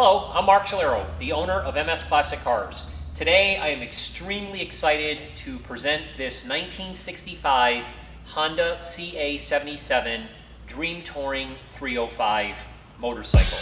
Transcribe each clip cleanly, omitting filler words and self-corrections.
Hello, I'm Mark Scholero, the owner of MS Classic Cars. Today I am extremely excited to present this 1965 Honda CA77 Dream Touring 305 motorcycle.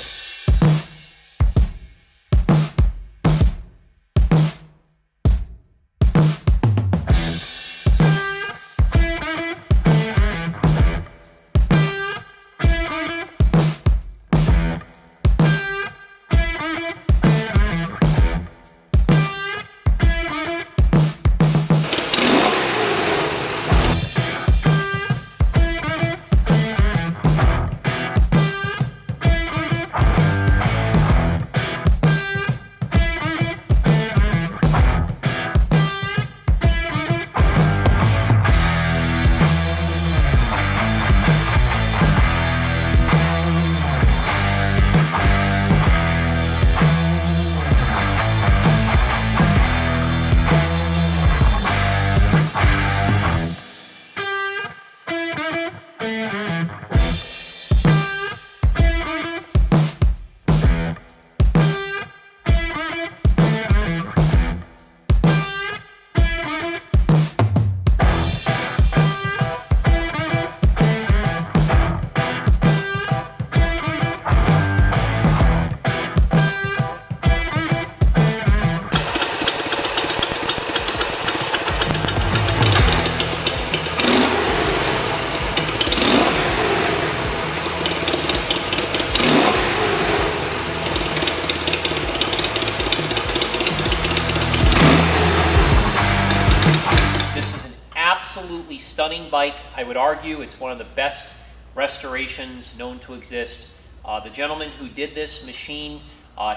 Absolutely stunning bike. I would argue it's one of the best restorations known to exist. The gentleman who did this machine,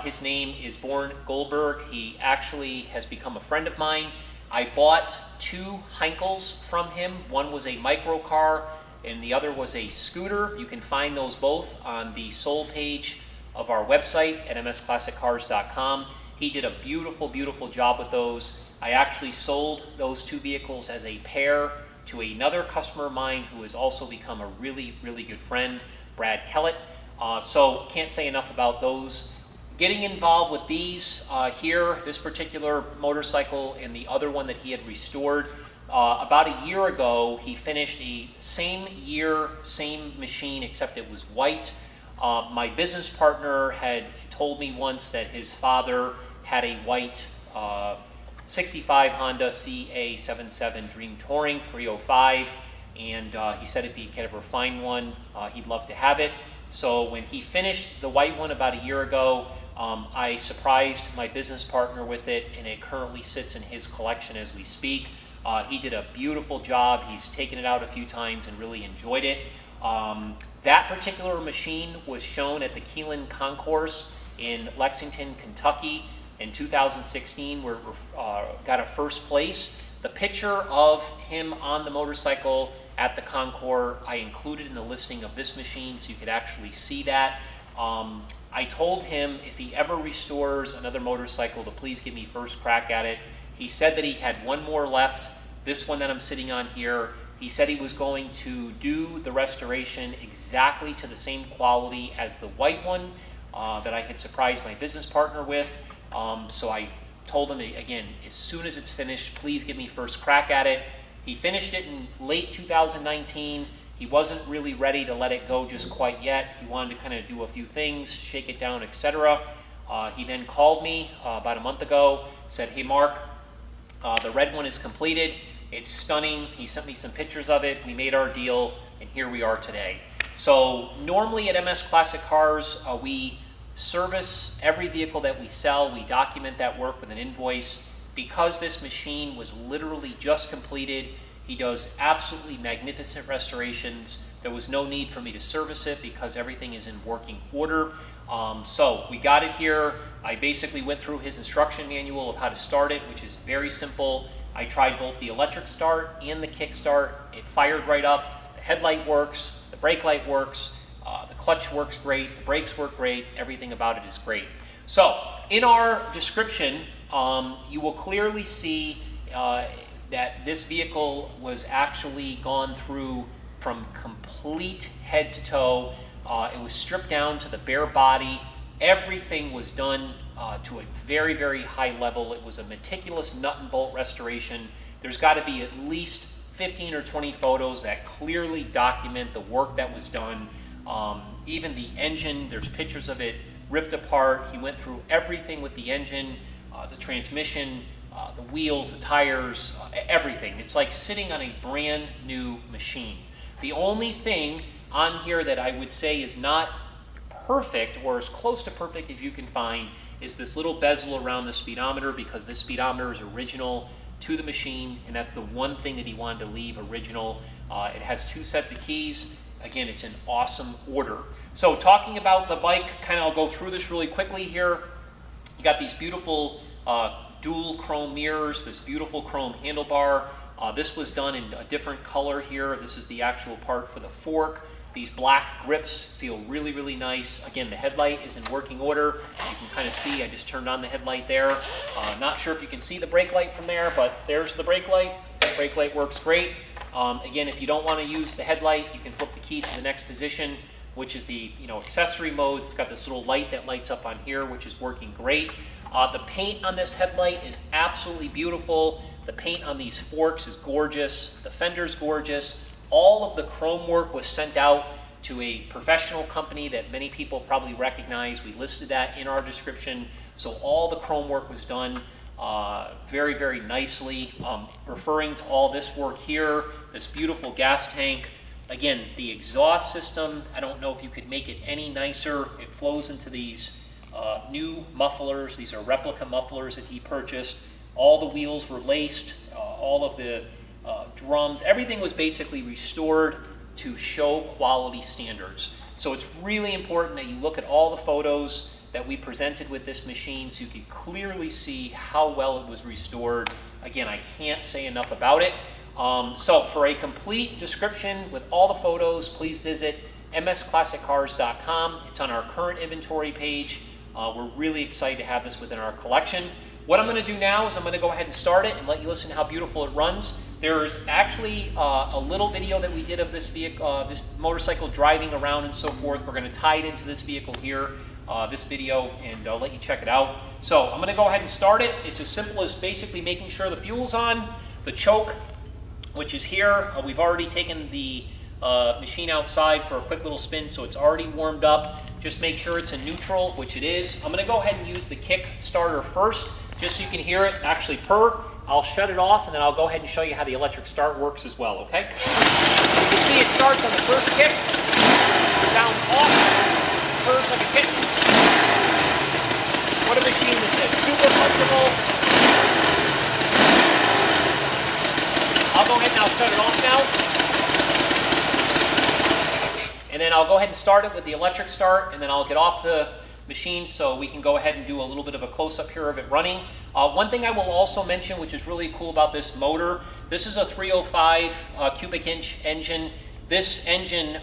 his name is Born Goldberg. He actually has become a friend of mine. I bought two Heinkels from him. One was a microcar and the other was a scooter. You can find those both on the sold page of our website at msclassiccars.com. He did a beautiful, beautiful job with those. I actually sold those two vehicles as a pair to another customer of mine who has also become a really, really good friend, Brad Kellett. So can't say enough about those. Getting involved with these here, this particular motorcycle and the other one that he had restored, about a year ago, he finished a same year, same machine, except it was white. My business partner had told me once that his father had a white 65 Honda CA77 Dream Touring 305, and he said if he could ever find one, he'd love to have it. So when he finished the white one about a year ago, I surprised my business partner with it, and it currently sits in his collection as we speak. He did a beautiful job. He's taken it out a few times and really enjoyed it. That particular machine was shown at the Keeneland Concourse in Lexington, Kentucky in 2016, where got a first place. The picture of him on the motorcycle at the Concours I included in the listing of this machine so you could actually see that. I told him if he ever restores another motorcycle to please give me first crack at it. He said that he had one more left, this one that I'm sitting on here. He said he was going to do the restoration exactly to the same quality as the white one that I had surprised my business partner with. So I told him, again, as soon as it's finished, please give me first crack at it. He finished it in late 2019. He wasn't really ready to let it go just quite yet. He wanted to kind of do a few things, shake it down, etc. He then called me about a month ago, said, hey Mark, the red one is completed. It's stunning. He sent me some pictures of it. We made our deal, and here we are today. So normally at MS Classic Cars, we service every vehicle that we sell. We document that work with an invoice. Because this machine was literally just completed, he does absolutely magnificent restorations. There was no need for me to service it because everything is in working order. So we got it here. I basically went through his instruction manual of how to start it, which is very simple. I tried both the electric start and the kick start. It fired right up. The headlight works, the brake light works, the clutch works great, the brakes work great, everything about it is great. So in our description, you will clearly see that this vehicle was actually gone through from complete head to toe. It was stripped down to the bare body. Everything was done to a very, very high level. It was a meticulous nut and bolt restoration. There's got to be at least 15 or 20 photos that clearly document the work that was done. Even the engine, there's pictures of it ripped apart. He went through everything with the engine, the transmission, the wheels, the tires, everything. It's like sitting on a brand new machine. The only thing on here that I would say is not perfect, or as close to perfect as you can find, is this little bezel around the speedometer, because this speedometer is original to the machine, and that's the one thing that he wanted to leave original. It has 2 sets of keys. Again, it's in awesome order. So talking about the bike, I'll go through this really quickly here. You got these beautiful dual chrome mirrors, this beautiful chrome handlebar. This was done in a different color here. This is the actual part for the fork. These black grips feel really, really nice. Again, the headlight is in working order. You can kind of see, I just turned on the headlight there. Not sure if you can see the brake light from there, but there's the brake light. The brake light works great. Again, if you don't want to use the headlight, you can flip the key to the next position, which is the accessory mode. It's got this little light that lights up on here, which is working great. The paint on this headlight is absolutely beautiful. The paint on these forks is gorgeous. The fender's gorgeous. All of the chrome work was sent out to a professional company that many people probably recognize. We listed that in our description. So all the chrome work was done very, very nicely. Referring to all this work here, this beautiful gas tank. Again, the exhaust system, I don't know if you could make it any nicer. It flows into these new mufflers. These are replica mufflers that he purchased. All the wheels were laced, all of the drums, everything was basically restored to show quality standards. So it's really important that you look at all the photos that we presented with this machine so you can clearly see how well it was restored. Again, I can't say enough about it. So for a complete description with all the photos, please visit msclassiccars.com. It's on our current inventory page. We're really excited to have this within our collection. What I'm going to do now is I'm going to go ahead and start it and let you listen to how beautiful it runs. There's actually a little video that we did of this vehicle, this motorcycle driving around and so forth. We're going to tie it into this vehicle here, this video, and I'll let you check it out. So I'm going to go ahead and start it. It's as simple as basically making sure the fuel's on, the choke, which is here. We've already taken the machine outside for a quick little spin, so it's already warmed up. Just make sure it's in neutral, which it is. I'm going to go ahead and use the kick starter first, just so you can hear it actually purr. I'll shut it off, and then I'll go ahead and show you how the electric start works as well, okay? You can see it starts on the first kick, sounds off, purrs like a kitten. What a machine this is, super comfortable. I'll go ahead and I'll shut it off now. And then I'll go ahead and start it with the electric start, and then I'll get off the machine so we can go ahead and do a little bit of a close-up here of it running. One thing I will also mention, which is really cool about this motor, this is a 305 cubic inch engine. This engine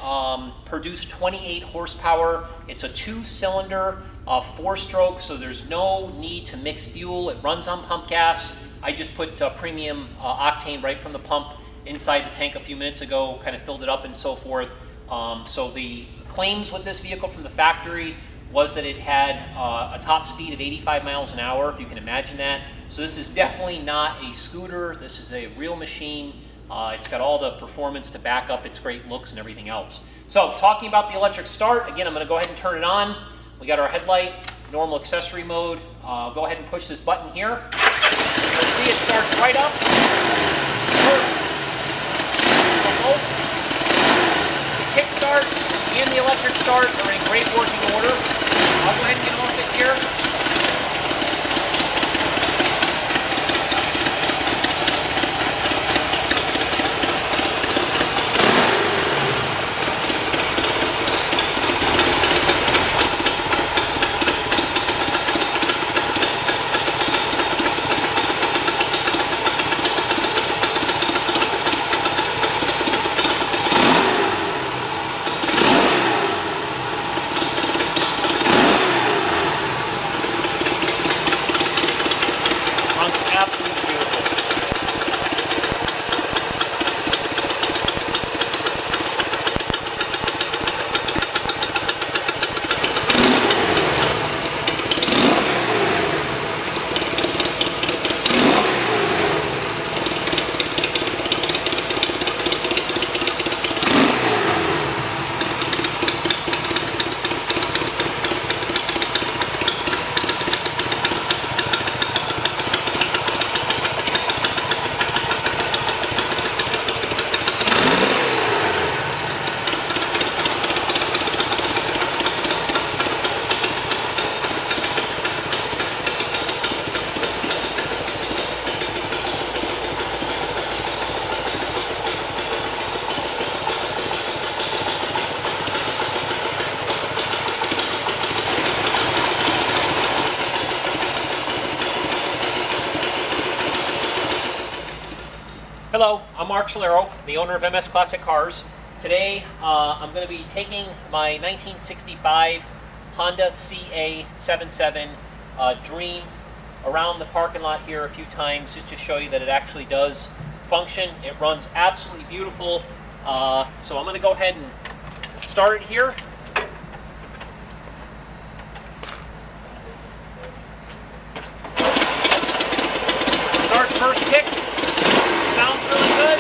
produced 28 horsepower. It's a 2-cylinder, 4-stroke, so there's no need to mix fuel. It runs on pump gas. I just put premium octane right from the pump inside the tank a few minutes ago, kind of filled it up and so forth. So the claims with this vehicle from the factory was that it had a top speed of 85 miles an hour, if you can imagine that. So this is definitely not a scooter. This is a real machine. It's got all the performance to back up its great looks and everything else. So talking about the electric start, again, I'm going to go ahead and turn it on. We got our headlight, normal accessory mode. Go ahead and push this button here. You'll see it starts right up. The kickstart and the electric start are in great working order. I'll go ahead and get off it here. I'm Mark Scalero, the owner of MS Classic Cars. Today, I'm going to be taking my 1965 Honda CA77 Dream around the parking lot here a few times just to show you that it actually does function. It runs absolutely beautiful. So I'm going to go ahead and start it here. Start first kick. Sounds really good.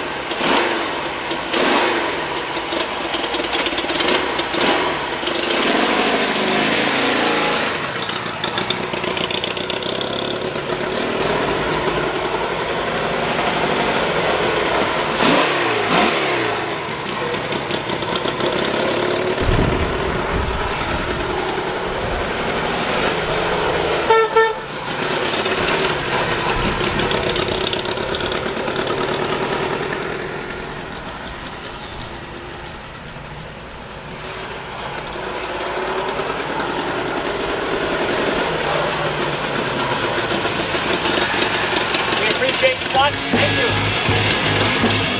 We appreciate you watching. Thank you.